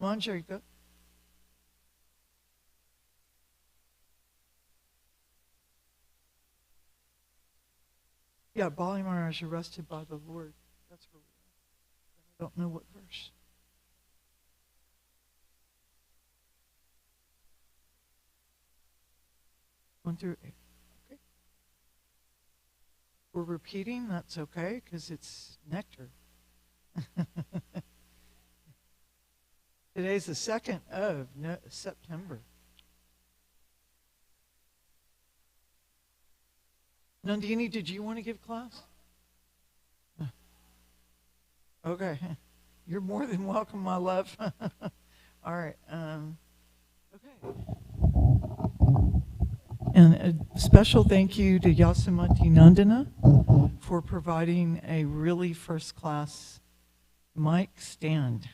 Come on, Jacob. Yeah, Balimar is arrested by the Lord. That's where we are. I don't know what verse. 1 through 8. Okay. We're repeating. That's okay because it's nectar. Today's the 2nd of September. Nandini, did you want to give class? Okay. You're more than welcome, my love. All right. Okay. And a special thank you to Yasumati Nandana for providing a really first-class mic stand.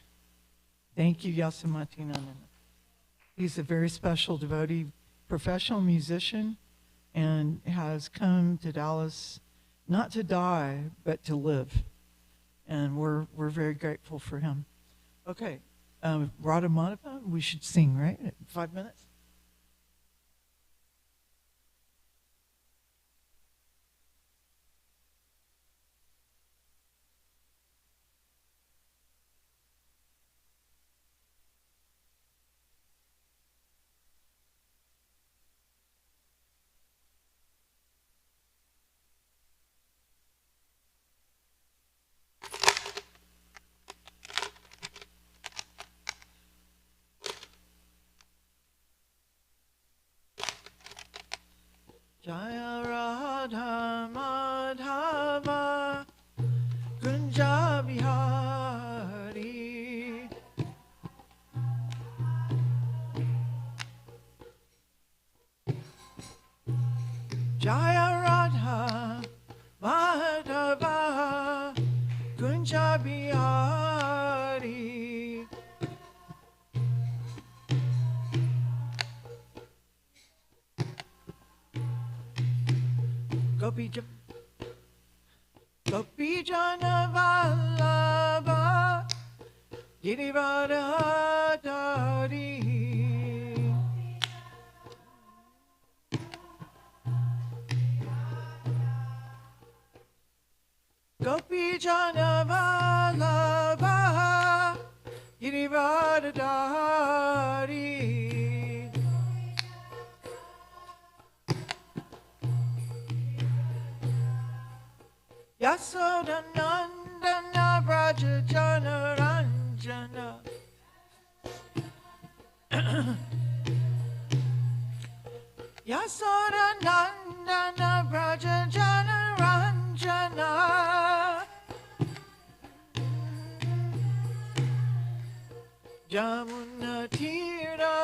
Thank you, Yasumati Nandana. He's a very special devotee, professional musician, and has come to Dallas not to die, but to live. And we're very grateful for him. Okay, Radha Madhava, we should sing, right? 5 minutes? Jaya Radha Madhava Kunja Bihari Jaya Radha Madhava Kunja Bihari Gopi Jana Vallabha Girivardhari Gopi Jana Vallabha Girivardhari Yasoda Nandana Braja Jana Ranjana Yasoda Nandana Braja Jana Ranjana Jamuna Tira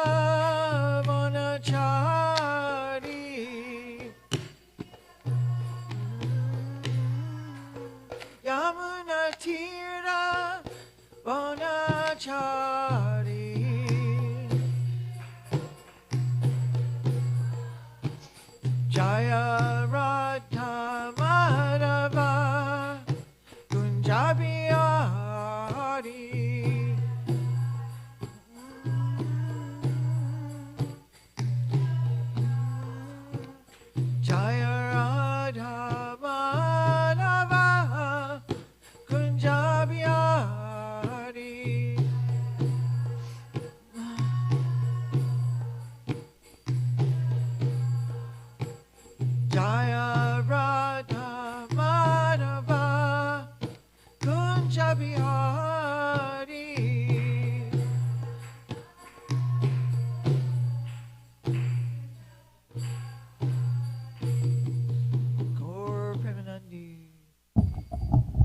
Vanachari Yamuna Tira Vanachari Jaya Radha Madhava Kunjabiyari Jaya Radha Madhava Kunjabiyari Jaya Radha Madhava Kunjabiyari Gaur Premanandi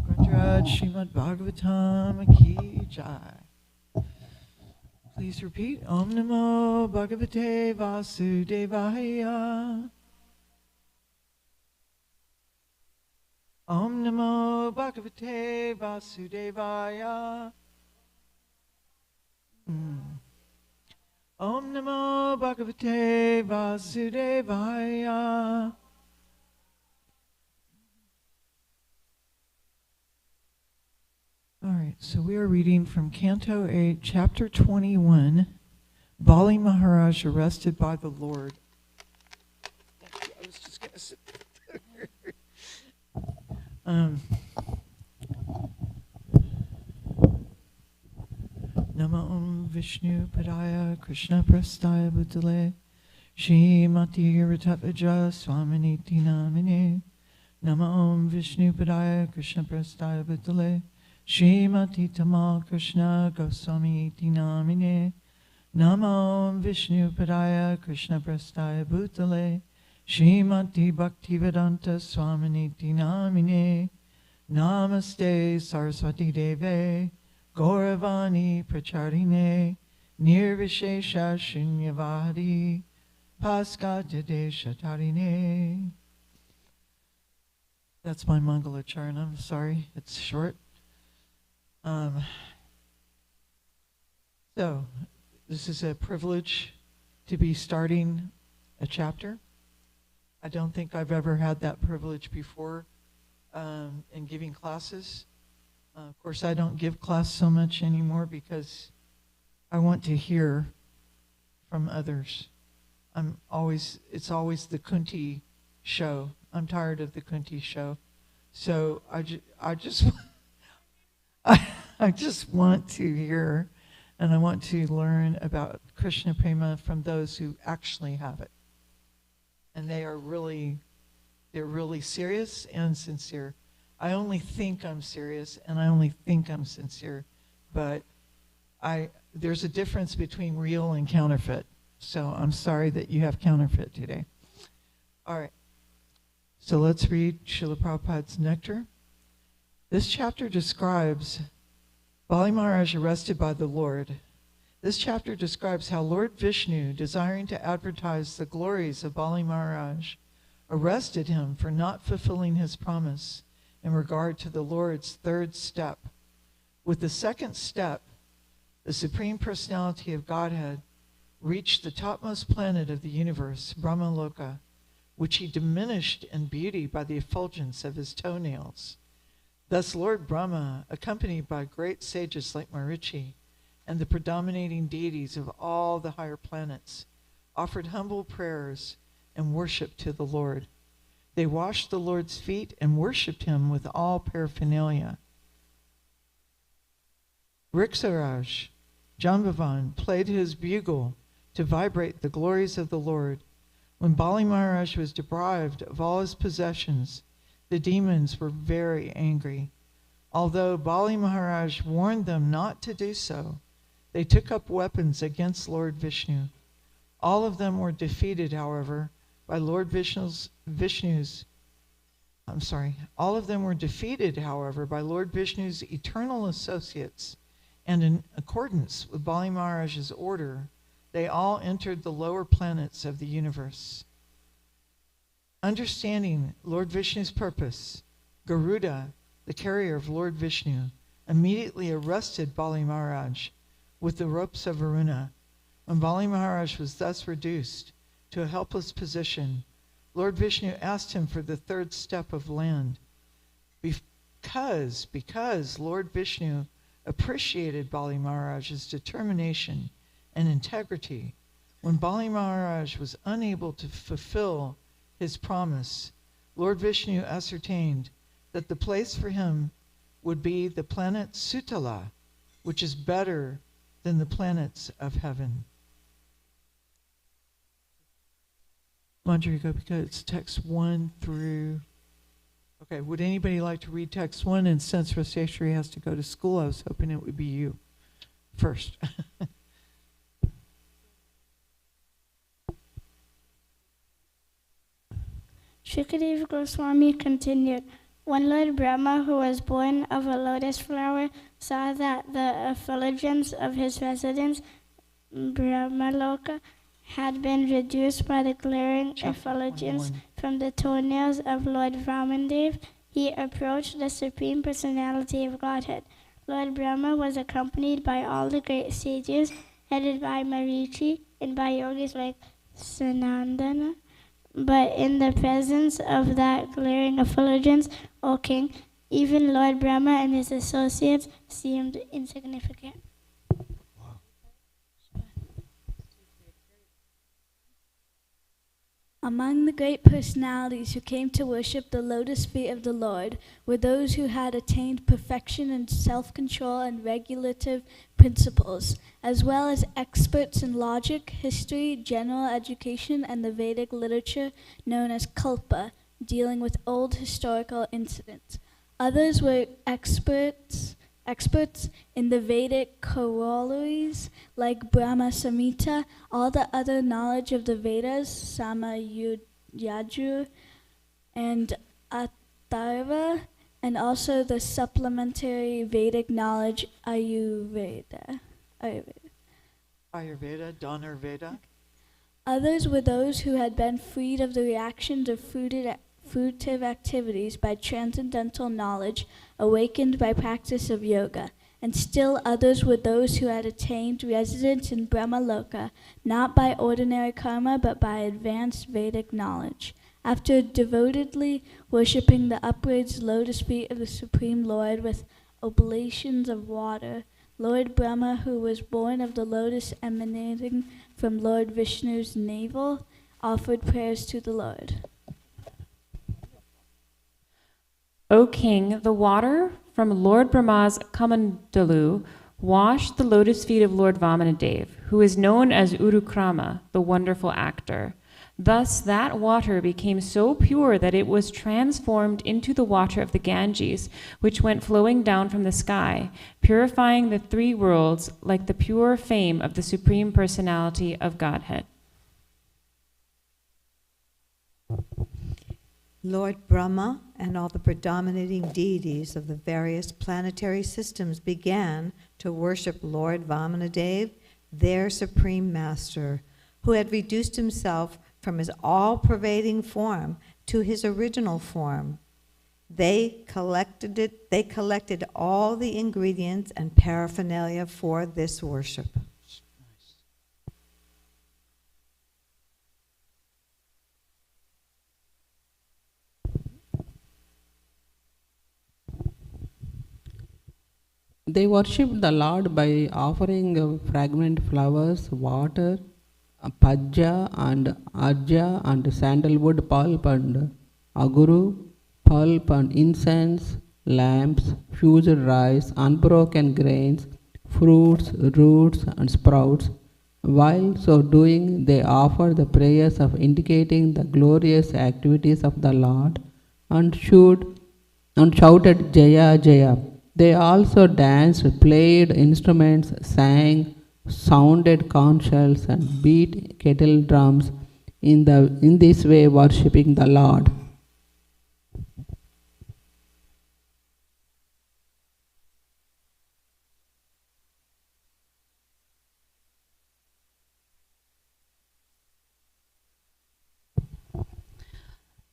Gruntraj Srimad Bhagavatam Ki Jai. Please repeat. Om Namo Bhagavate Vasudevaya. Om Namo Bhagavate Vasudevaya. Om Namo Bhagavate Vasudevaya. All right. So we are reading from Canto 8, Chapter 21, Bali Maharaj arrested by the Lord. Thank you. I was just going to sit there. Nama Om Vishnu Padaya Krishna Prastaya Bhutale Shrimati Ratavaja Swaminiti Namine Nama Om Vishnu Padaya Krishna Prastaya Bhutale Shrimati Tamal Krishna Goswami Iti Namine Nama Om Vishnu Padaya Krishna Prastaya Bhutale Shrimati Bhaktivedanta Swaminiti Namine Namaste Saraswati Deve Gauravani Pracharine Nirvishesha Shunyavadi Paskadesha Tarine. That's my Mangalacharan. I'm sorry, it's short. So, this is a privilege to be starting a chapter. I don't think I've ever had that privilege before in giving classes. Of course, I don't give class so much anymore because I want to hear from others. It's always the Kunti show. I'm tired of the Kunti show. So I just I just want to hear, and I want to learn about Krishna Prema from those who actually have it. And they're really serious and sincere. I only think I'm serious, and I only think I'm sincere, but there's a difference between real and counterfeit. So I'm sorry that you have counterfeit today. All right. So let's read Srila Prabhupada's Nectar. This chapter describes Bali Maharaj arrested by the Lord. This chapter describes how Lord Vishnu, desiring to advertise the glories of Bali Maharaj, arrested him for not fulfilling his promise in regard to the Lord's third step. With the second step, the Supreme Personality of Godhead reached the topmost planet of the universe, Brahmaloka, which he diminished in beauty by the effulgence of his toenails. Thus Lord Brahma, accompanied by great sages like Marichi and the predominating deities of all the higher planets, offered humble prayers and worship to the Lord. They washed the Lord's feet and worshipped him with all paraphernalia. Riksaraj, Jambavan, played his bugle to vibrate the glories of the Lord. When Bali Maharaj was deprived of all his possessions, the demons were very angry. Although Bali Maharaj warned them not to do so, they took up weapons against Lord Vishnu. All of them were defeated, however, by Lord Vishnu's eternal associates, and in accordance with Bali Maharaj's order, they all entered the lower planets of the universe. Understanding Lord Vishnu's purpose, Garuda, the carrier of Lord Vishnu, immediately arrested Bali Maharaj with the ropes of Varuna. When Bali Maharaj was thus reduced to a helpless position, Lord Vishnu asked him for the third step of land. Because Lord Vishnu appreciated Bali Maharaj's determination and integrity, when Bali Maharaj was unable to fulfill his promise, Lord Vishnu ascertained that the place for him would be the planet Sutala, which is better than the planets of heaven. Manjari Gopika, it's text 1 through... Okay, would anybody like to read text 1? And since Raseshwari has to go to school, I was hoping it would be you first. Shukadeva Goswami continued, when Lord Brahma, who was born of a lotus flower, saw that the effulgence of his residence, Brahmaloka, had been reduced by the glaring effulgence from the toenails of Lord Vamandev, he approached the Supreme Personality of Godhead. Lord Brahma was accompanied by all the great sages, headed by Marichi and by yogis like Sanandana. But in the presence of that glaring effulgence, O king, Even Lord Brahma and his associates seemed insignificant. Among the great personalities who came to worship the lotus feet of the Lord were those who had attained perfection in self-control and regulative principles, as well as experts in logic, history, general education, and the Vedic literature known as kalpa, dealing with old historical incidents. Others were experts in the Vedic corollaries like Brahma Samhita, all the other knowledge of the Vedas, Samayajur, and Atharva, and also the supplementary Vedic knowledge Ayurveda. Ayurveda, Dhanurveda. Others were those who had been freed of the reactions of fruitive activities by transcendental knowledge awakened by practice of yoga, and still others were those who had attained residence in Brahmaloka, not by ordinary karma but by advanced Vedic knowledge. After devotedly worshipping the upraised lotus feet of the Supreme Lord with oblations of water, Lord Brahma, who was born of the lotus emanating from Lord Vishnu's navel, offered prayers to the Lord. O king, the water from Lord Brahma's Kamandalu washed the lotus feet of Lord Vamanadev, who is known as Urukrama, the wonderful actor. Thus that water became so pure that it was transformed into the water of the Ganges, which went flowing down from the sky, purifying the three worlds like the pure fame of the Supreme Personality of Godhead. Lord Brahma and all the predominating deities of the various planetary systems began to worship Lord Vamanadev, their supreme master, who had reduced himself from his all-pervading form to his original form. They collected all the ingredients and paraphernalia for this worship. They worshipped the Lord by offering fragrant flowers, water, pajja and arja and sandalwood pulp and aguru pulp and incense, lamps, fused rice, unbroken grains, fruits, roots and sprouts. While so doing, they offered the prayers of indicating the glorious activities of the Lord and shouted Jaya Jaya. They also danced, played instruments, sang, sounded conch shells and beat kettle drums, in this way worshipping the Lord.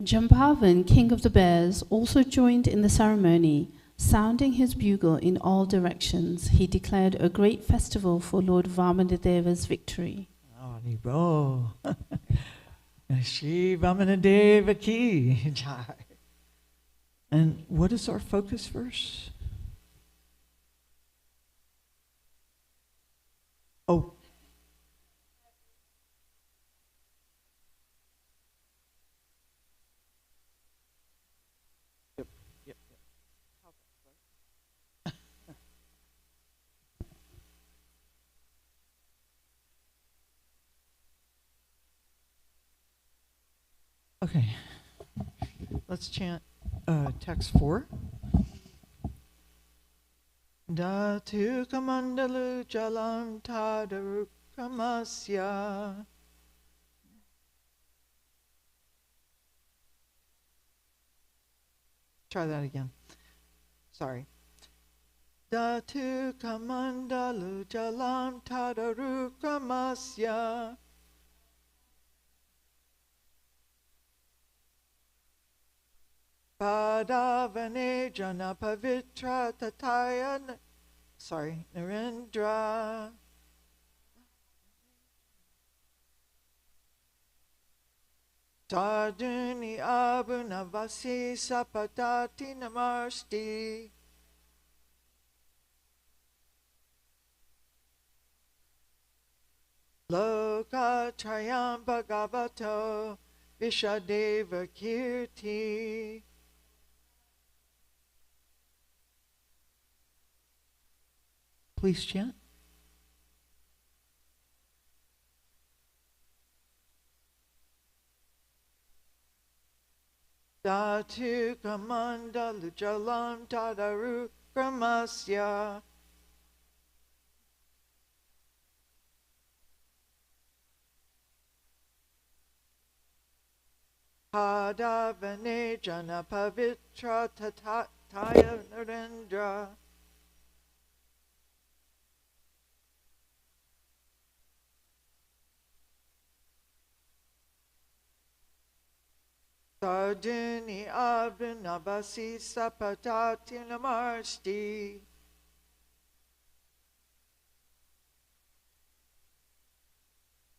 Jambavan, king of the bears, also joined in the ceremony. Sounding his bugle in all directions, he declared a great festival for Lord Vamanadeva's victory. Haribo. Shri Vamanadeva ki jai. And what is our focus verse? Oh. Okay, let's chant text 4. Datu kamandalu jalam tadaru kamasya. Try that again. Sorry. Datu kamandalu jalam tadaru kamasya. Padavane jana pavitra tataya, Narendra. Saduni Abu Navasi Sapatati Namarsti. Loka Trayam Bhagavato Vishadeva Kirti. Please chant. Datu Kamanda Lujalam Tadaru Kramasya. Hadavane Jana Pavitra Tataya Narendra. Sarduni Abhinabasi Sapatati Namarsti.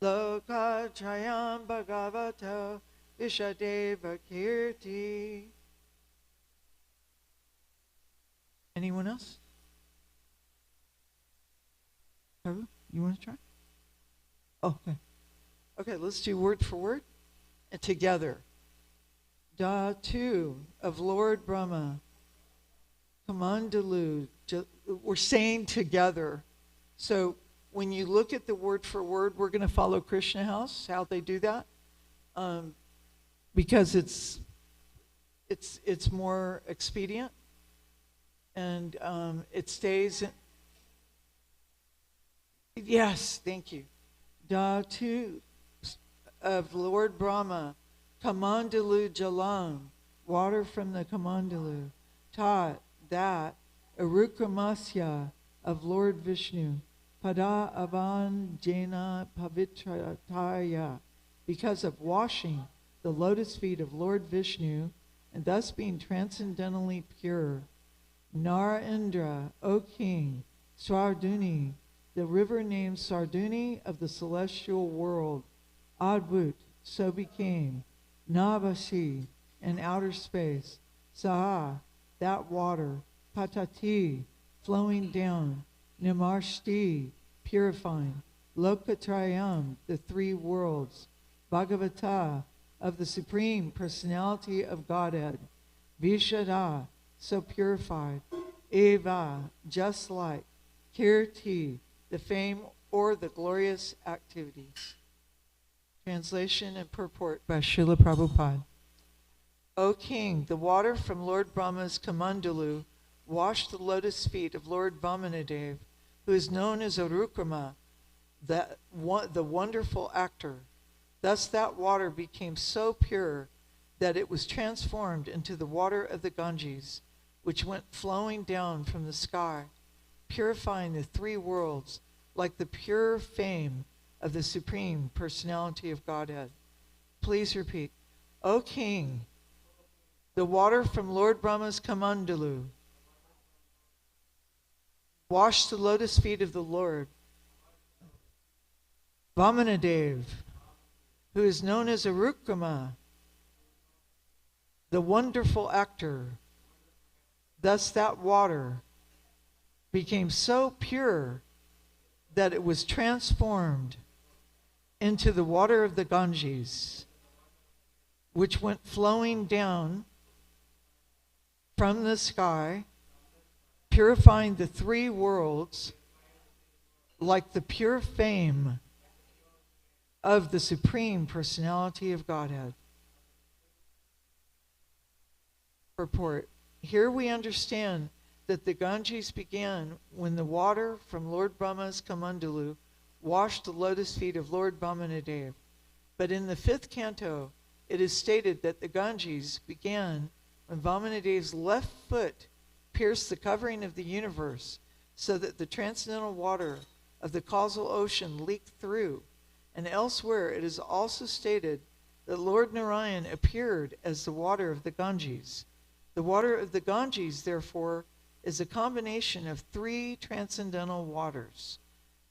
Loka Trayam Bhagavato Ishadeva Kirti. Anyone else? Prabhu, you want to try? Oh, okay. Okay, let's do word for word and together. Datu of Lord Brahma, Kamandalu. We're saying together. So when you look at the word for word, we're going to follow Krishna House, how they do that, because it's more expedient, and it stays. Yes, thank you. Datu of Lord Brahma, Kamandalu Jalam, water from the Kamandalu. Tat, that, Arukramasya of Lord Vishnu. Pada Avan Jena Pavitrataya, because of washing the lotus feet of Lord Vishnu, and thus being transcendentally pure. Narendra, O king, Sarduni, the river named Sarduni of the celestial world. Advut, so became. Navasi, in outer space. Saha, that water. Patati, flowing down. Nimarshti, purifying. Lokatrayam, the three worlds. Bhagavata, of the Supreme Personality of Godhead. Vishada, so purified. Eva, just like. Kirti, the fame or the glorious activities. Translation and purport by Srila Prabhupada. O king, the water from Lord Brahma's Kamandalu washed the lotus feet of Lord Vamanadev, who is known as Arukrama, the wonderful actor. Thus that water became so pure that it was transformed into the water of the Ganges, which went flowing down from the sky, purifying the three worlds like the pure fame of the Supreme Personality of Godhead. Please repeat. O king, the water from Lord Brahma's Kamandalu washed the lotus feet of the Lord Vamanadev, who is known as Arukrama, the wonderful actor. Thus that water became so pure that it was transformed into the water of the Ganges, which went flowing down from the sky, purifying the three worlds like the pure fame of the Supreme Personality of Godhead. Purport. Here we understand that the Ganges began when the water from Lord Brahma's Kamandalu washed the lotus feet of Lord Vamanadev. But in the 5th canto, it is stated that the Ganges began when Vamanadev's left foot pierced the covering of the universe, so that the transcendental water of the causal ocean leaked through. And elsewhere it is also stated that Lord Narayan appeared as the water of the Ganges. The water of the Ganges, therefore, is a combination of 3 transcendental waters.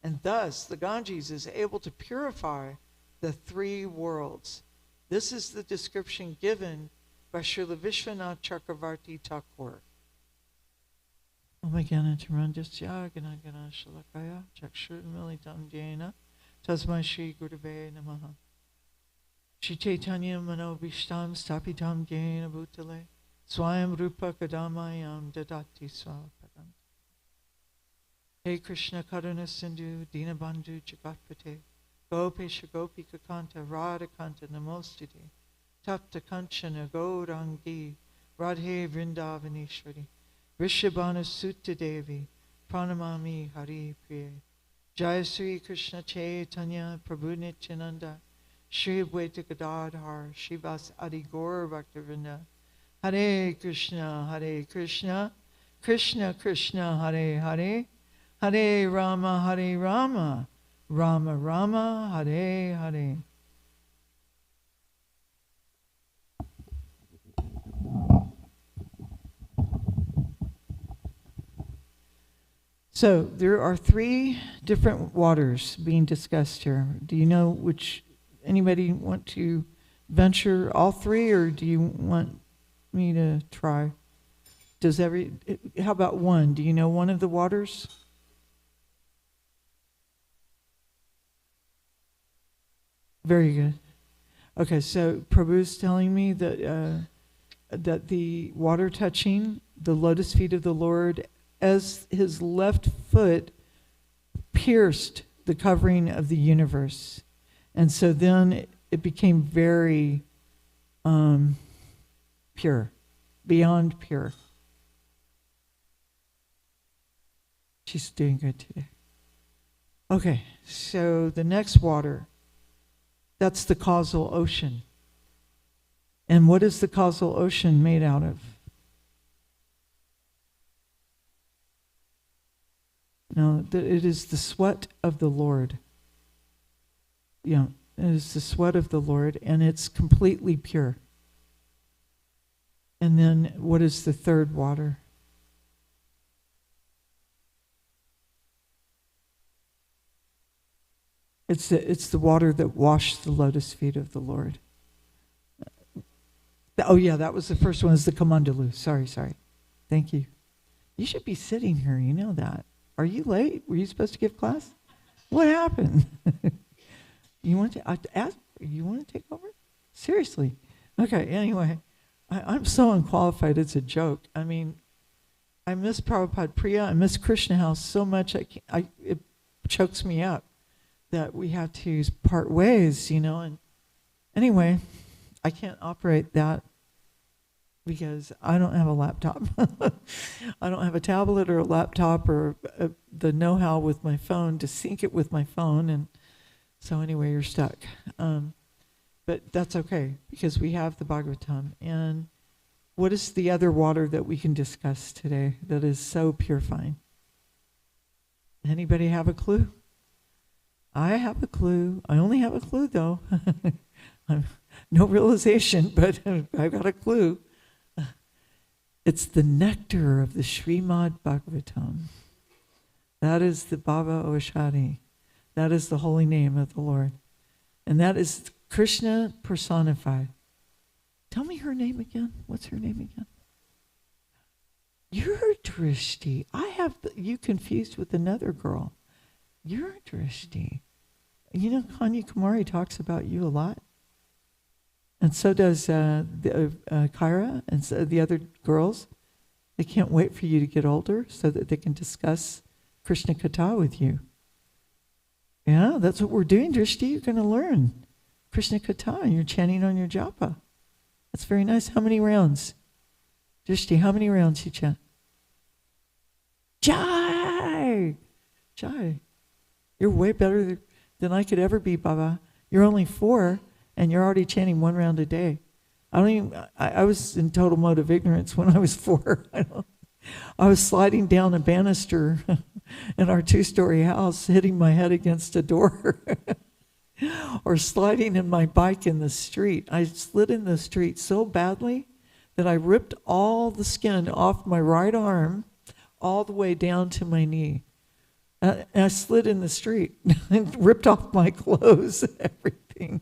And thus, the Ganges is able to purify the 3 worlds. This is the description given by Srila Vishwanath Chakravarti Thakur. Omagana Tirandasya Gana Gana Shalakaya Chakshur Militam Jena Tasmai Shri Gurave Namaha. Shri Chaitanya Mano Vishtam Stapitam Jena Bhutale Swayam Rupa Kadamayam Dadati Swapadam. Hey Krishna Karuna Sindhu Dinabandhu Jagatpate Gopesha Gopika Kanta Radha Kanta Namostite Tapta Kanchana Gaurangi Radhe Vrindavaneshwari Rishabhana Sutta Devi Pranamami Hari Priya Jaya Sri Krishna Chaitanya Prabhu Nityananda Shri Advaita Gadadhar Shivas Adi Gaur Bhaktivinoda Hare Krishna Krishna Krishna Hare Hare Hare Rama Rama Rama Hare Hare. So there are 3 different waters being discussed here. Do you know which? Anybody want to venture all 3, or do you want me to try? How about one? Do you know one of the waters? Very good. Okay, so Prabhu's telling me that that the water touching the lotus feet of the Lord as his left foot pierced the covering of the universe. And so then it became very pure, beyond pure. She's doing good today. Okay, so the next water, that's the causal ocean. And what is the causal ocean made out of? No, it is the sweat of the Lord. Yeah, it is the sweat of the Lord, and it's completely pure. And then what is the third water? It's the water that washed the lotus feet of the Lord. Oh yeah, that was the first one, is the Kamandalu. Sorry. Thank you. You should be sitting here, you know that. Are you late? Were you supposed to give class? What happened? You want to ask? You want to take over? Seriously? Okay. Anyway, I'm so unqualified. It's a joke. I mean, I miss Prabhupada Priya. I miss Krishna House so much. It chokes me up that we have to part ways, you know. And anyway, I can't operate that because I don't have a laptop. I don't have a tablet or a laptop or the know-how with my phone to sync it with my phone. And so anyway, you're stuck. But that's okay because we have the Bhagavatam. And what is the other water that we can discuss today that is so purifying? Anybody have a clue? I have a clue. I only have a clue though. No realization, but I've got a clue. It's the nectar of the Srimad Bhagavatam. That is the Bhava Oshadi. That is the holy name of the Lord. And that is Krishna personified. Tell me her name again. What's her name again? You're Drishti. I have you confused with another girl. You're Drishti. You know, Kanya Kumari talks about you a lot. And so does Kyra and so the other girls. They can't wait for you to get older so that they can discuss Krishna Katha with you. Yeah, that's what we're doing, Drishti. You're going to learn Krishna Katha and you're chanting on your japa. That's very nice. How many rounds? Drishti, how many rounds you chant? Jai! Jai. You're way better than I could ever be, Baba. You're only 4. And you're already chanting 1 round a day. I was in total mode of ignorance when I was 4. I was sliding down a banister in our 2-story house, hitting my head against a door, or sliding in my bike in the street. I slid in the street so badly that I ripped all the skin off my right arm all the way down to my knee. And I slid in the street and ripped off my clothes and everything. thing.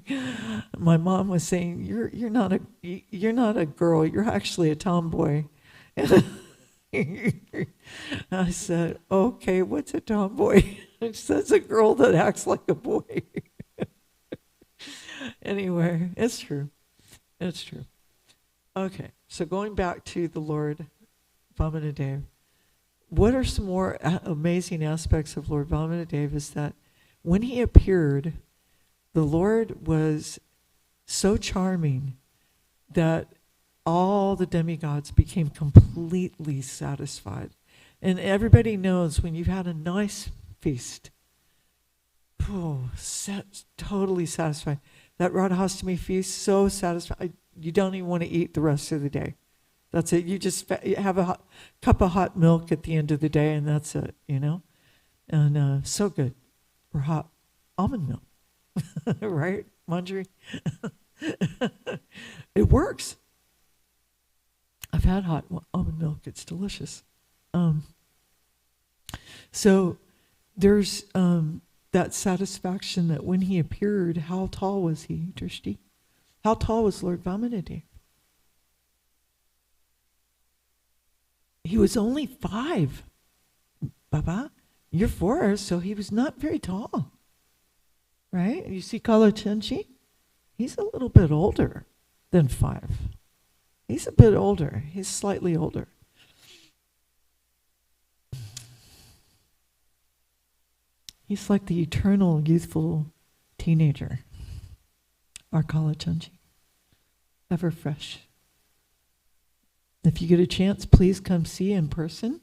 My mom was saying, you're not a girl, you're actually a tomboy. I said, okay, what's a tomboy? She says a girl that acts like a boy. Anyway, it's true. It's true. Okay, so going back to the Lord Vamanadev, what are some more amazing aspects of Lord Vamanadev is that when he appeared, the Lord was so charming that all the demigods became completely satisfied. And everybody knows when you've had a nice feast, totally satisfied. That Radhastami feast, so satisfying. You don't even want to eat the rest of the day. That's it. You just have a cup of hot milk at the end of the day, and that's it, And so good. Or hot almond milk, right, Manjari? It works. I've had hot almond milk. It's delicious. So there's that satisfaction that when he appeared, how tall was he, Drishti? How tall was Lord Vamanadev? He was only 5. Baba, you're 4, so he was not very tall. Right? You see Kalachanchi? He's a little bit older than 5. He's a bit older. He's slightly older. He's like the eternal youthful teenager. Our Kalachanchi. Ever fresh. If you get a chance, please come see in person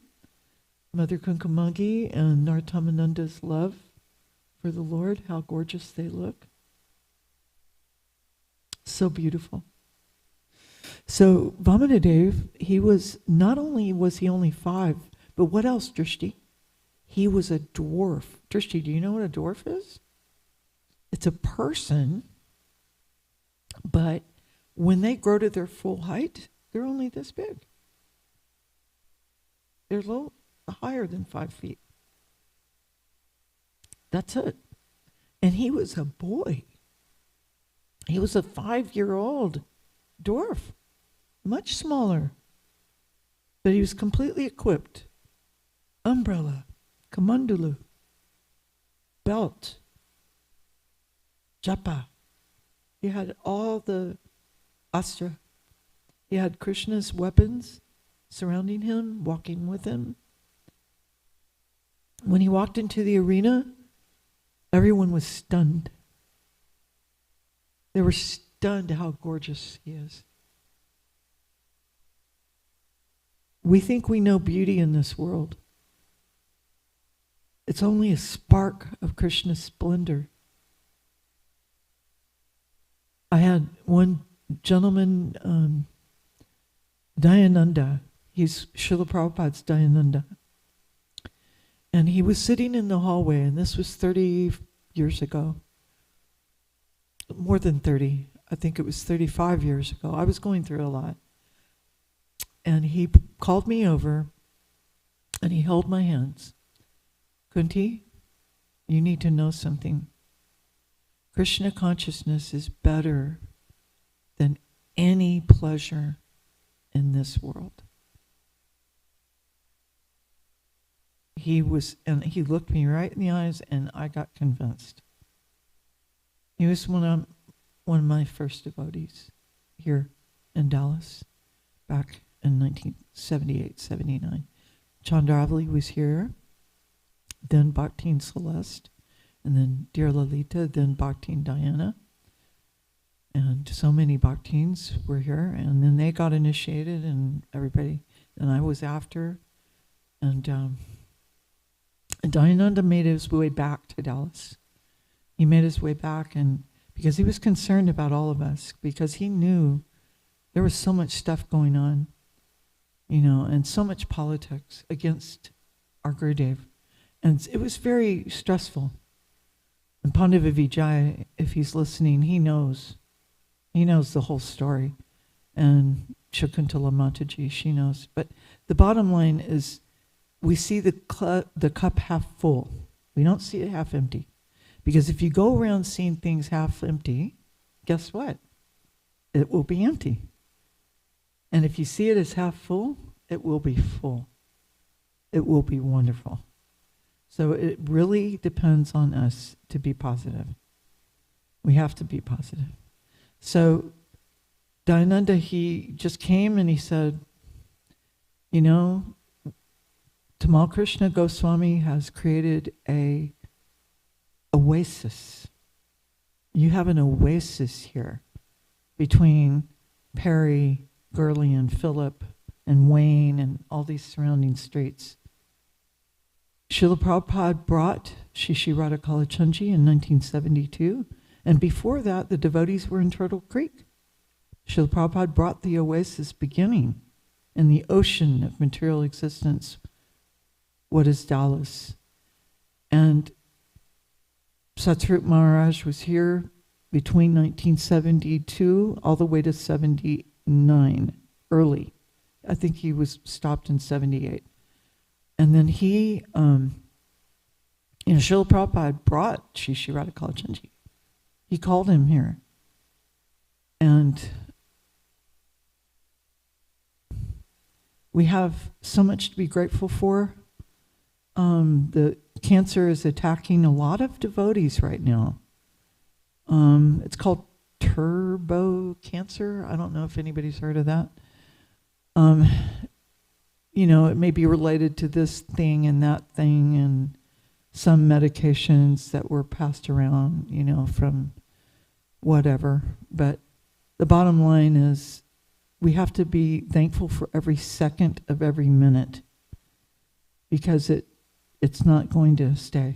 Mother Kunkumangi and Nartamananda's love for the Lord, how gorgeous they look. So beautiful. So Vamanadev, he was, not only was he only 5, but what else, Drishti? He was a dwarf. Drishti, do you know what a dwarf is? It's a person, but when they grow to their full height, they're only this big. They're a little higher than 5 feet. That's it. And he was a boy. He was a 5-year-old dwarf, much smaller. But he was completely equipped. Umbrella, kamandulu, belt, japa. He had all the astra. He had Krishna's weapons surrounding him, walking with him. When he walked into the arena, everyone was stunned. They were stunned how gorgeous he is. We think we know beauty in this world. It's only a spark of Krishna's splendor. I had one gentleman, Dayananda, he's Srila Prabhupada's Dayananda. And he was sitting in the hallway, and this was 30 years ago. More than 30. I think it was 35 years ago. I was going through a lot. And he called me over, and he held my hands. Kunti, you need to know something. Krishna consciousnness is better than any pleasure in this world. And he looked me right in the eyes, and I got convinced. He was one of my first devotees here in Dallas back in 1978, 79. Chandravali was here, then Bhaktin Celeste, and then Dear Lalita, then Bhaktin Diana. And so many Bhaktins were here, and then they got initiated, and everybody, and I was after. And Dayananda made his way back to Dallas. He made his way back, and because he was concerned about all of us, because he knew there was so much stuff going on, and so much politics against our Gurudev. And it was very stressful. And Pandava Vijay, if he's listening, he knows. He knows the whole story. And Shakuntala Mataji, she knows. But the bottom line is we see the cup half full. We don't see it half empty. Because if you go around seeing things half empty, guess what? It will be empty. And if you see it as half full, it will be full. It will be wonderful. So it really depends on us to be positive. We have to be positive. So Dayananda, he just came and he said, you know, Tamal Krishna Goswami has created a oasis. You have an oasis here between Perry, Gurley, and Phillip, and Wayne, and all these surrounding streets. Srila Prabhupada brought Shishi Radha Kalachandji in 1972, and before that, the devotees were in Turtle Creek. Srila Prabhupada brought the oasis beginning in the ocean of material existence. What is Dallas? And Satsrup Maharaj was here between 1972 all the way to 79, early. I think he was stopped in 78. And then he, Srila Prabhupada brought Shishi Radha Kalachandji. He called him here. And we have so much to be grateful for. The cancer is attacking a lot of devotees right now. It's called turbo cancer. I don't know if anybody's heard of that. You know, it may be related to this thing and that thing and some medications that were passed around, you know, from whatever. But the bottom line is we have to be thankful for every second of every minute, because it's not going to stay.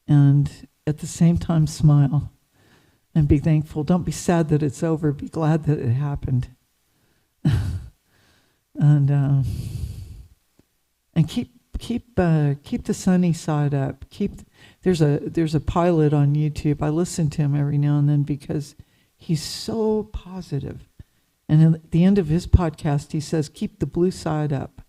And at the same time, smile and be thankful. Don't be sad that it's over. Be glad that it happened. And keep the sunny side up. There's a pilot on YouTube. I listen to him every now and then because he's so positive. And at the end of his podcast, he says, keep the blue side up.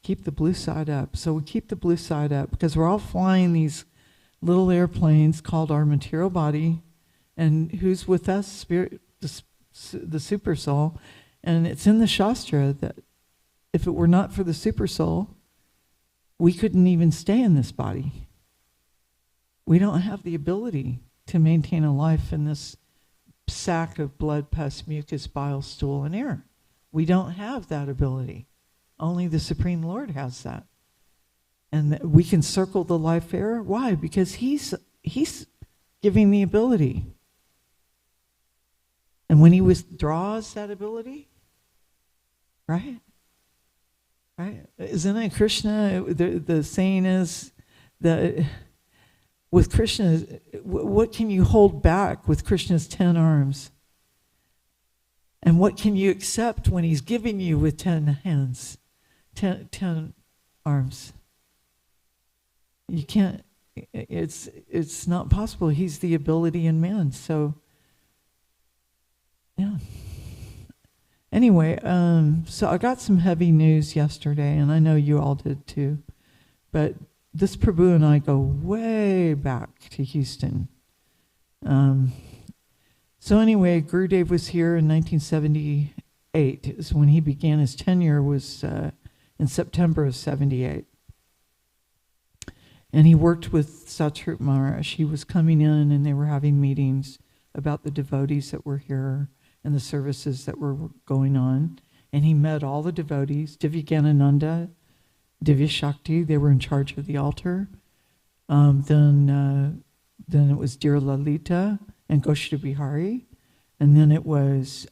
Keep the blue side up. So we keep the blue side up because we're all flying these little airplanes called our material body. And who's with us? Spirit, the super soul. And it's in the Shastra that if it were not for the super soul, we couldn't even stay in this body. We don't have the ability to maintain a life in this sack of blood, pus, mucus, bile, stool, and air. We don't have that ability. Only the Supreme Lord has that. And we can circle the life air. Why? Because he's giving the ability. And when he withdraws that ability, right? Right? Isn't it Krishna? The saying is that with Krishna, what can you hold back with Krishna's 10 arms? And what can you accept when he's giving you with 10 hands, 10 arms? You can't, it's not possible. He's the ability in man. So, yeah. Anyway, so I got some heavy news yesterday, and I know you all did too. But this Prabhu and I go way back to Houston. So anyway, Gurudev was here in 1978. It was when he began his tenure, was in September of 78. And he worked with Satsrup Maharaj. He was coming in and they were having meetings about the devotees that were here and the services that were going on. And he met all the devotees, Divya Ganananda, Divya Shakti, they were in charge of the altar. Then it was Dear Lalita and Goshta Bihari. And then it was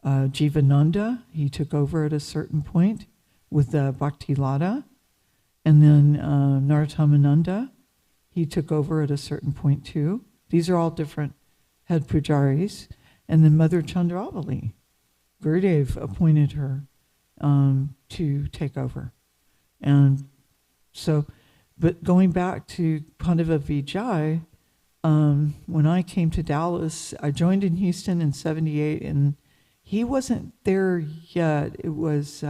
Jivananda. He took over at a certain point with Bhakti Lada. And then Narottamananda, he took over at a certain point too. These are all different head pujaris. And then Mother Chandravali, Gurudev appointed her to take over. And so, but going back to Pandava Vijay, when I came to Dallas, I joined in Houston in 78, and he wasn't there yet. It was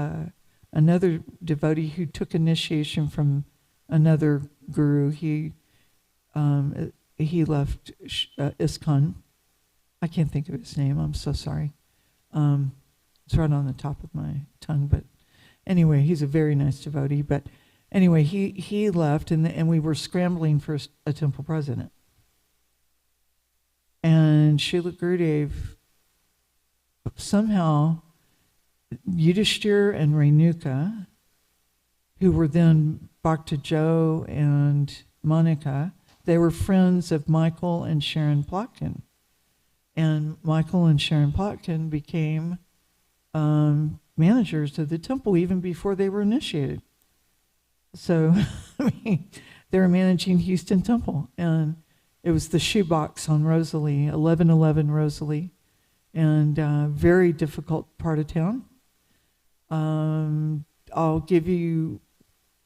another devotee who took initiation from another guru. He left ISKCON. I can't think of his name. I'm so sorry. It's right on the top of my tongue. But anyway, he's a very nice devotee. But anyway, he left, and we were scrambling for a temple president. And Srila Gurudev, somehow, Yudhishthir and Renuka, who were then Bhakta Joe and Monica, they were friends of Michael and Sharon Plotkin. And Michael and Sharon Plotkin became managers of the temple even before they were initiated. So, I mean, they were managing Houston Temple. And it was the shoebox on Rosalie, 1111 Rosalie, and very difficult part of town. I'll give you,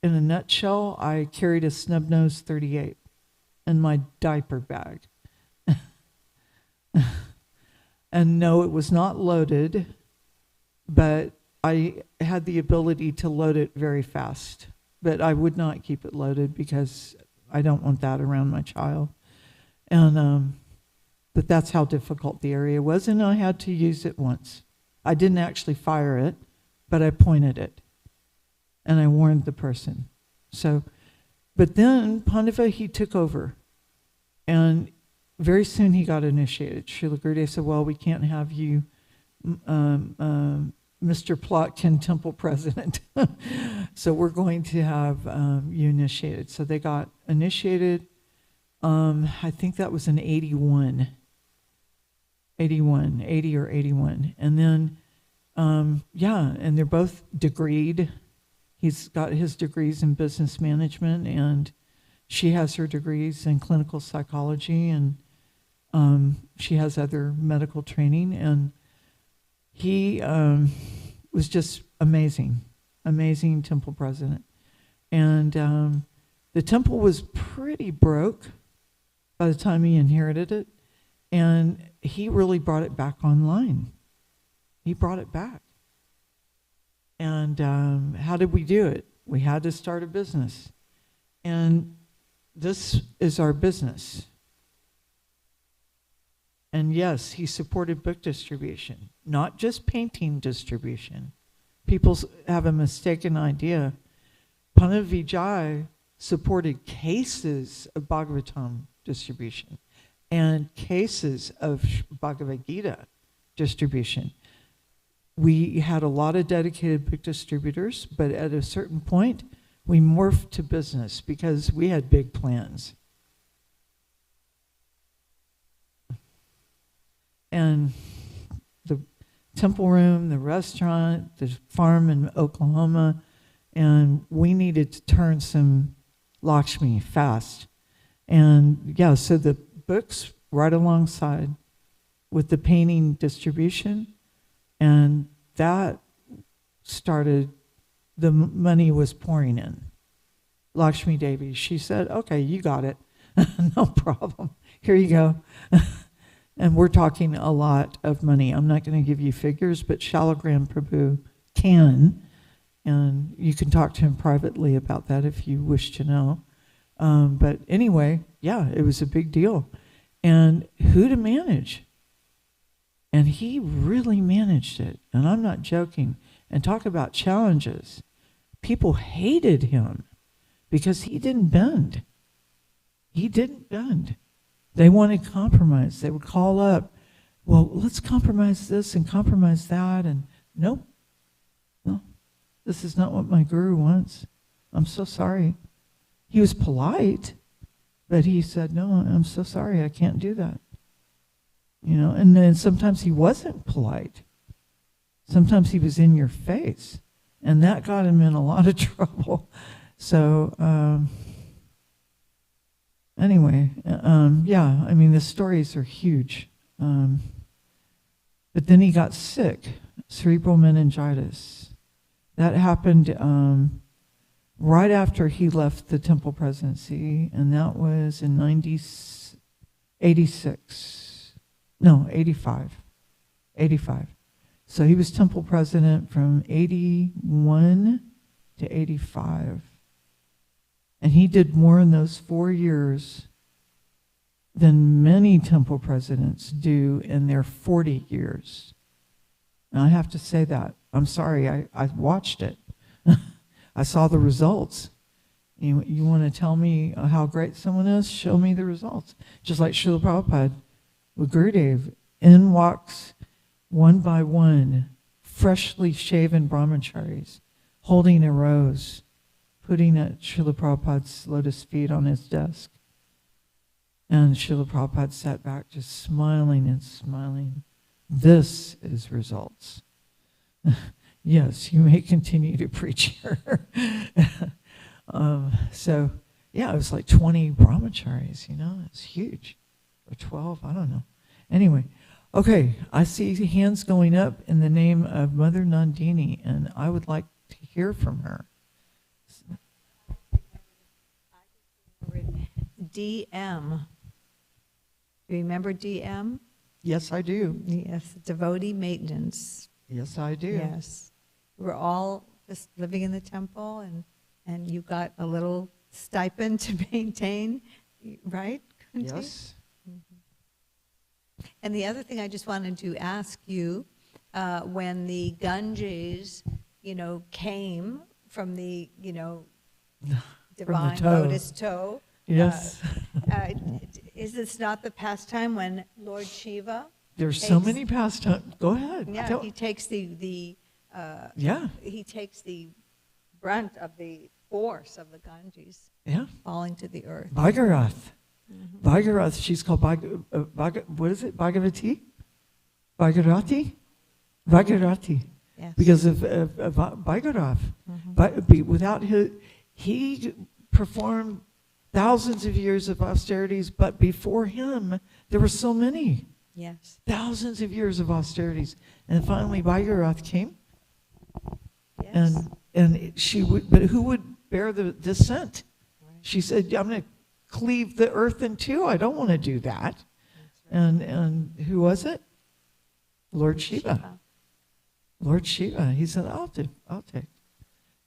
in a nutshell, I carried a snub-nosed 38 in my diaper bag. And no, it was not loaded, but I had the ability to load it very fast. But I would not keep it loaded because I don't want that around my child. And but that's how difficult the area was, and I had to use it once. I didn't actually fire it, but I pointed it, and I warned the person. So, but then Pandava, he took over, and very soon he got initiated. Srila Gurudev said, well, we can't have you Mr. Plotkin temple president. So we're going to have you initiated. So they got initiated. I think that was in 80 or 81. And then, and they're both degreed. He's got his degrees in business management, and she has her degrees in clinical psychology, and she has other medical training. And he was just amazing temple president. And the temple was pretty broke by the time he inherited it, and he really brought it back online. He brought it back. And how did we do it? We had to start a business. And this is our business. And yes, he supported book distribution, not just painting distribution. People have a mistaken idea. Pandit Vijay supported cases of Bhagavatam distribution and cases of Bhagavad Gita distribution. We had a lot of dedicated book distributors, but at a certain point, we morphed to business because we had big plans. And the temple room, the restaurant, the farm in Oklahoma, and we needed to turn some Lakshmi fast. And yeah, so the books right alongside with the painting distribution, and that started, the money was pouring in. Lakshmi Devi, she said, okay, you got it. No problem. Here you go. And we're talking a lot of money. I'm not going to give you figures, but Shalagram Prabhu can, and you can talk to him privately about that if you wish to know. But anyway, yeah, it was a big deal. And who to manage? And he really managed it, and I'm not joking. And talk about challenges. People hated him because he didn't bend. He didn't bend. They wanted compromise. They would call up, well, let's compromise this and compromise that, and nope. No, this is not what my guru wants. I'm so sorry. He was polite, but he said, no, I'm so sorry, I can't do that. You know, and then sometimes he wasn't polite. Sometimes he was in your face, and that got him in a lot of trouble. So, anyway, yeah, I mean, the stories are huge. But then he got sick, cerebral meningitis. That happened right after he left the temple presidency, and that was in 85. So he was temple president from 81 to 85. And And he did more in those 4 years than many temple presidents do in their 40 years. And I have to say that. I'm sorry, I watched it. I saw the results. You want to tell me how great someone is? Show me the results. Just like Srila Prabhupada with Gurudev, in walks one by one, freshly shaven brahmacharis, holding a rose, putting at Srila Prabhupada's lotus feet on his desk. And Srila Prabhupada sat back just smiling and smiling. This is results. Yes, you may continue to preach here. So, yeah, it was like 20 brahmacharis, it's huge. Or 12, I don't know. Anyway, okay, I see hands going up in the name of Mother Nandini, and I would like to hear from her. DM. Do you remember DM? Yes, I do. Yes, devotee maintenance. Yes, I do. Yes. We're all just living in the temple, and you got a little stipend to maintain, right? Kunti? Yes. And the other thing I just wanted to ask you, when the Ganges, came from the, divine toe. lotus toe, Yes. is this not the pastime when Lord Shiva? There's so takes- many pastimes. Go ahead. Yeah, he takes the Yeah, he takes the brunt of the force of the Ganges yeah. falling to the earth. Bhagirath. Bhagirath, she's called what is it? Bhagavati? Bhagirati? Bhagirati. Yes. Because of Bhagirath. Without he performed thousands of years of austerities, but before him, there were so many. Yes. Thousands of years of austerities. And finally Bhagirath came, Yes. and she would, but who would bear the descent? She said, I'm going to cleave the earth in two. I don't want to do that. And who was it? Lord Shiva. Lord Shiva. He said, I'll take.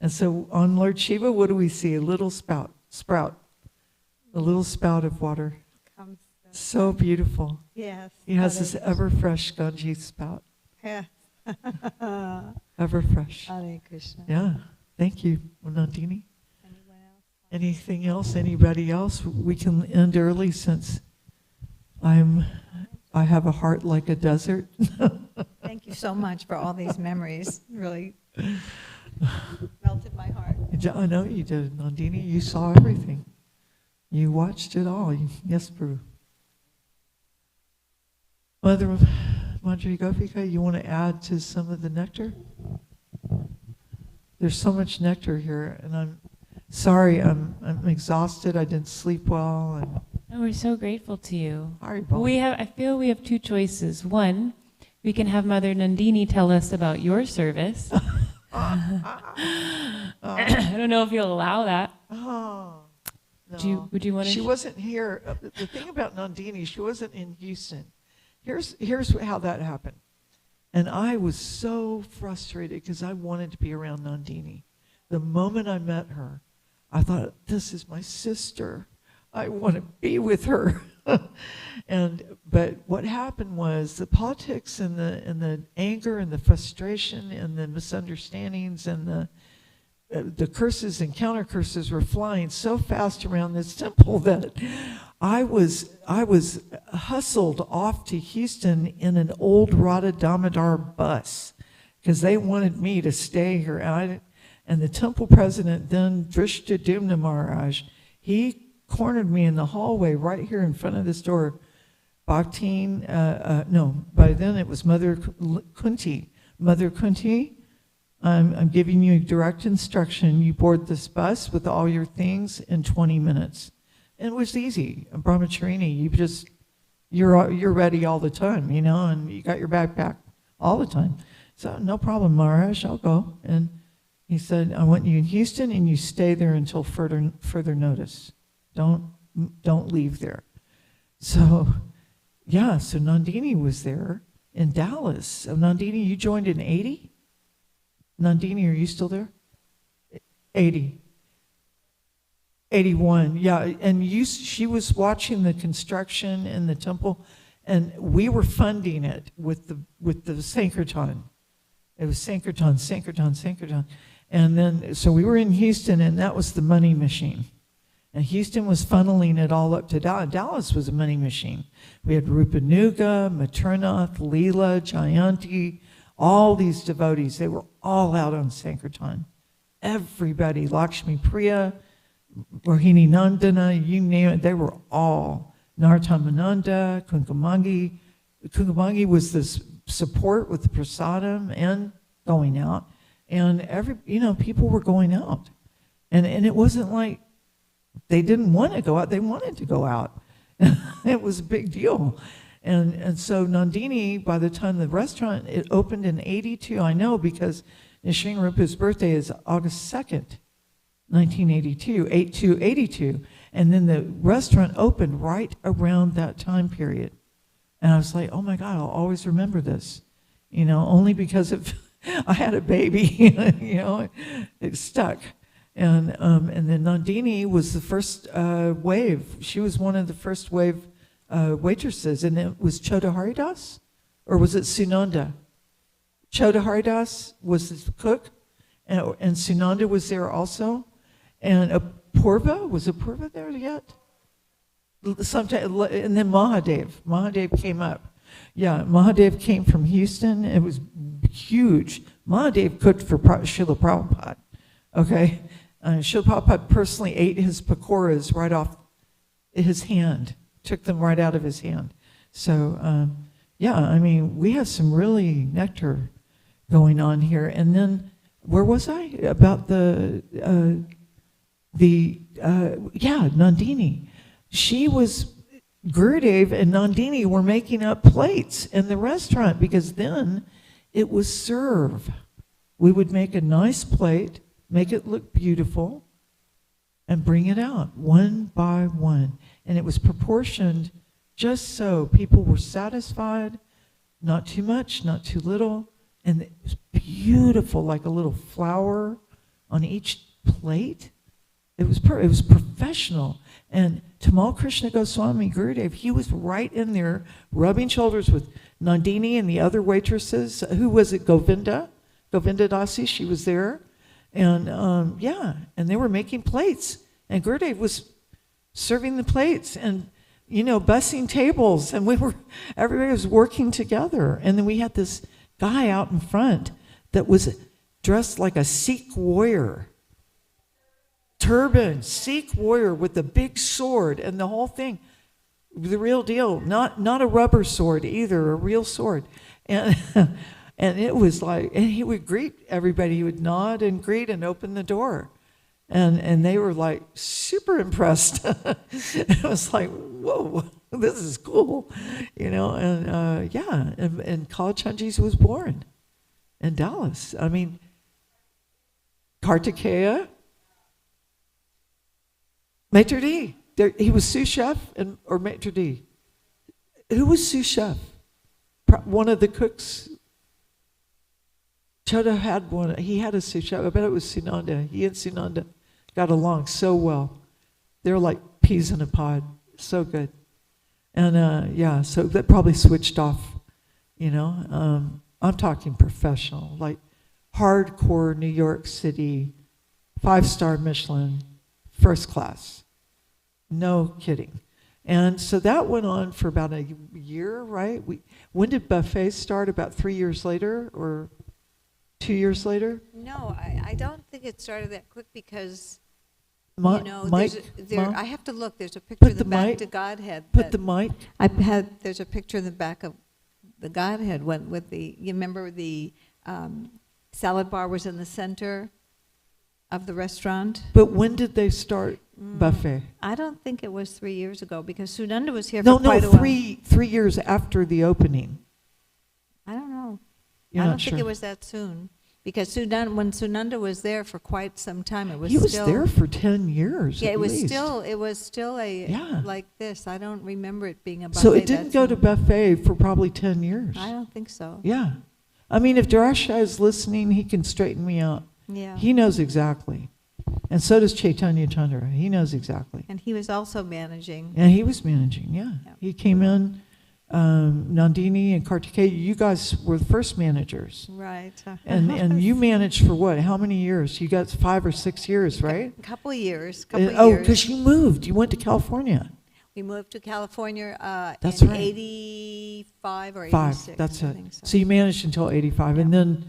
And so on Lord Shiva, what do we see? A little sprout. A little spout of water. Comes So beautiful. yes. He has Hare this ever-fresh Ganges spout. Krishna. Ever-fresh. Hare Krishna. Yeah. Thank you, Nandini. Anyone else? Anything else? Anybody else? We can end early since I have a heart like a desert. Thank you so much for all these memories. Really melted my heart. I know you did, Nandini. You saw everything. You watched it all. Yes, Prabhu. Mother Madhuri Gopika, you want to add to some of the nectar? There's so much nectar here, and I'm sorry, I'm exhausted. I didn't sleep well, and Oh, we're so grateful to you. sorry, Bob. I feel we have two choices. One, we can have Mother Nandini tell us about your service. I don't know if you'll allow that. Oh, Would you want to? She wasn't here. The thing about Nandini, she wasn't in Houston. Here's how that happened. And I was so frustrated because I wanted to be around Nandini. The moment I met her, I thought, this is my sister. I want to be with her. But what happened was the politics and the anger and the frustration and the misunderstandings and the curses and counter curses were flying so fast around this temple that I was hustled off to Houston in an old Radha Damodar bus because they wanted me to stay here. And the temple president then, Drishtadumna Maharaj, he cornered me in the hallway right here in front of this door. Bhaktin, by then it was Mother Kunti. Mother Kunti, I'm giving you direct instruction. You board this bus with all your things in 20 minutes. And it was easy. Brahmacharini, you're ready all the time, and you got your backpack all the time. So no problem, Maharaj, I'll go. And he said, I want you in Houston, and you stay there until further notice. Don't leave there. So, yeah, so Nandini was there in Dallas. So Nandini, you joined in 80? Nandini, are you still there? 80. 81, yeah. And she was watching the construction in the temple, and we were funding it with the Sankirtan. It was Sankirtan. And then, so we were in Houston, and that was the money machine. And Houston was funneling it all up to Dallas. Dallas was a money machine. We had Rupanuga, Maternath, Leela, Jayanti, all these devotees. They were all out on Sankirtan. Everybody, Lakshmi Priya, Rohini Nandana, you name it, they were all. Nartamananda, Kunkumangi. Kunkumangi was this support with the prasadam and going out. And people were going out. And it wasn't like they didn't want to go out, they wanted to go out. It was a big deal. And so Nandini, by the time the restaurant, it opened in 82, I know because Nrsimharupa's birthday is August 2nd, 1982, 82. And then the restaurant opened right around that time period. And I was like, oh my God, I'll always remember this. Only because of I had a baby, it stuck. And then Nandini was the first wave. She was one of the first wave waitresses. And it was Choda Haridas? Or was it Sunanda? Choda Haridas was the cook. And Sunanda was there also. And Purva, was Purva there yet? Sometime, and then Mahadev came up. Yeah, Mahadev came from Houston. It was huge. Mahadev cooked for Srila Prabhupada. Okay? Srila Prabhupada personally ate his pakoras right off his hand, took them right out of his hand. So, we have some really nectar going on here. And then, where was I? About Nandini. She was, Gurudev and Nandini were making up plates in the restaurant because then it was serve. We would make a nice plate, make it look beautiful, and bring it out one by one. And it was proportioned just so people were satisfied, not too much, not too little. And it was beautiful, like a little flower on each plate. It was professional. And Tamal Krishna Goswami Gurudev, he was right in there rubbing shoulders with Nandini and the other waitresses. Who was it? Govinda Dasi, she was there. And and they were making plates. And Gurudev was serving the plates and, bussing tables. And everybody was working together. And then we had this guy out in front that was dressed like a Sikh warrior. Turban, Sikh warrior with a big sword and the whole thing, the real deal, not a rubber sword either, a real sword. And it was like, and he would greet everybody, he would nod and greet and open the door. And they were like super impressed. It was like, whoa, this is cool, and Kalachandji was born in Dallas. I mean, Kartikeya, Maitre D. He was sous chef or maitre d'. Who was sous chef? One of the cooks. Choda had one. He had a sous chef. I bet it was Sunanda. He and Sunanda got along so well. They were like peas in a pod. So good. And so that probably switched off. I'm talking professional, like hardcore New York City, 5-star Michelin, first class. No kidding. And so that went on for about a year, right? When did buffet start? About 3 years later or 2 years later? No, I don't think it started that quick because, Mike, I have to look. There's a picture in the back to Godhead. Put the mic. There's a picture in the back of the Godhead with you remember the salad bar was in the center of the restaurant. But when did they start buffet? I don't think it was 3 years ago because Sunanda was here for quite a while. No, 3 years after the opening. I don't know. You're I not don't sure. think it was that soon because when Sunanda was there for quite some time, He was there for 10 years. Yeah, at it was least. still like this. I don't remember it being a buffet. So it didn't go to buffet for probably 10 years. I don't think so. Yeah. I mean, if Darasha is listening, he can straighten me out. Yeah. He knows exactly. And so does Chaitanya Chandra. He knows exactly. And he was also managing. And he was managing, yeah. Yeah. He came in, Nandini and Kartikeya, you guys were the first managers. Right. And you managed for what? How many years? You got 5 or 6 years, right? A couple of years. Oh, because you moved. You went to California. We moved to California That's in right. 85 or 5, 86. that's I it. think So you managed until 85, and Yeah. then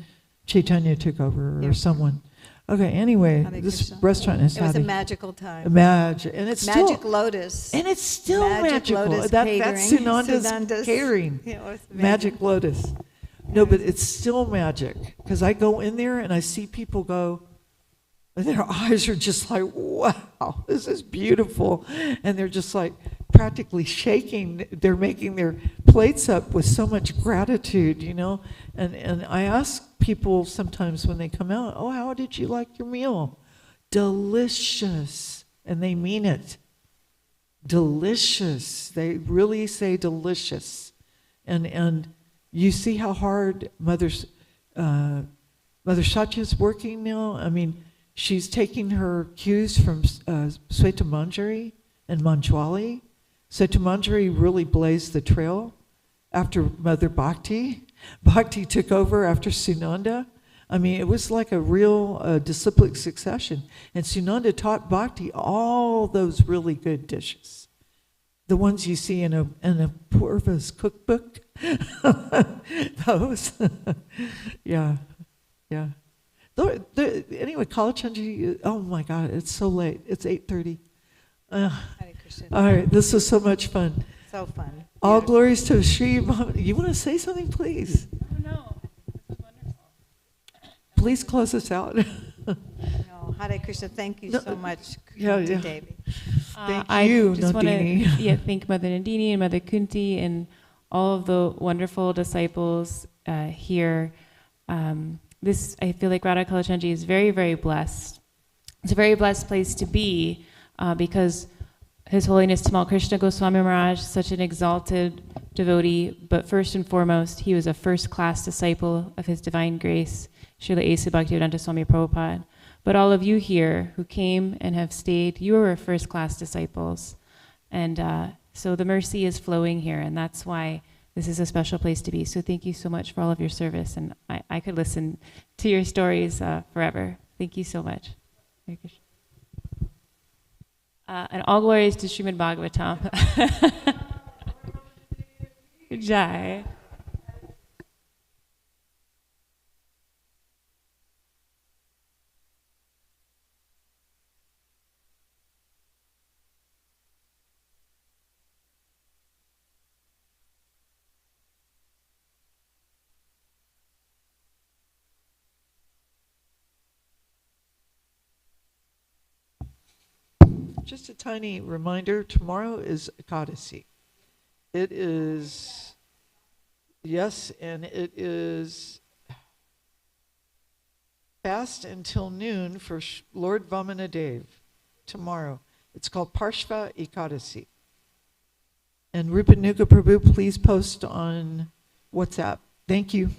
Chaitanya took over, or Yeah. someone. Okay, anyway, Hare this Krishna. restaurant is It was a having magical time. magic, and it's Magic still, Lotus. and it's still Magic magical. Lotus That's catering. Sunanda's catering. Yeah, it was Magic Lotus. No, but it's still magic, because I go in there and I see people go, and their eyes are just like, wow, this is beautiful. And they're just like practically shaking. They're making their plates up with so much gratitude, you know. And I ask people sometimes when they come out, oh, how did you like your meal? Delicious. And they mean it. Delicious. They really say delicious. And you see how hard Mother Satya's working now? I mean, she's taking her cues from Sweta Manjari and Manjwali. Sweta Manjari really blazed the trail after Mother Bhakti. Bhakti took over after Sunanda. I mean, it was like a real disciplic succession. And Sunanda taught Bhakti all those really good dishes. The ones you see in a Purva's cookbook. Those. Yeah. Anyway, Kalachandji, oh my God, it's so late. It's 8:30. Hare Krishna. All right, this was so much fun. So fun. All glories to Sri Muhammad. You want to say something, please? Oh, no. This was wonderful. Please close us out. No, Hare Krishna, thank you No, so much, yeah, Kunti yeah. Devi. Thank I you, just want to Nandini. thank Mother Nandini and Mother Kunti and all of the wonderful disciples here. I feel like Radha Kalachandji is very, very blessed. It's a very blessed place to be because His Holiness Tamal Krishna Goswami Maharaj, such an exalted devotee, but first and foremost, he was a first-class disciple of His Divine Grace, Srila Asa Bhaktivedanta Swami Prabhupada. But all of you here who came and have stayed, you are first-class disciples. And so the mercy is flowing here, and that's why this is a special place to be. So thank you so much for all of your service, and I could listen to your stories forever. Thank you so much. Hare Krishna. And all glories to Srimad Bhagavatam. Jai. Just a tiny reminder, tomorrow is ISKCON. It is, yes, and it is fast until noon for Lord Vamanadev tomorrow. It's called Parshva ISKCON. And Rupanuga Prabhu, please post on WhatsApp. Thank you.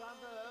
சார்ந்த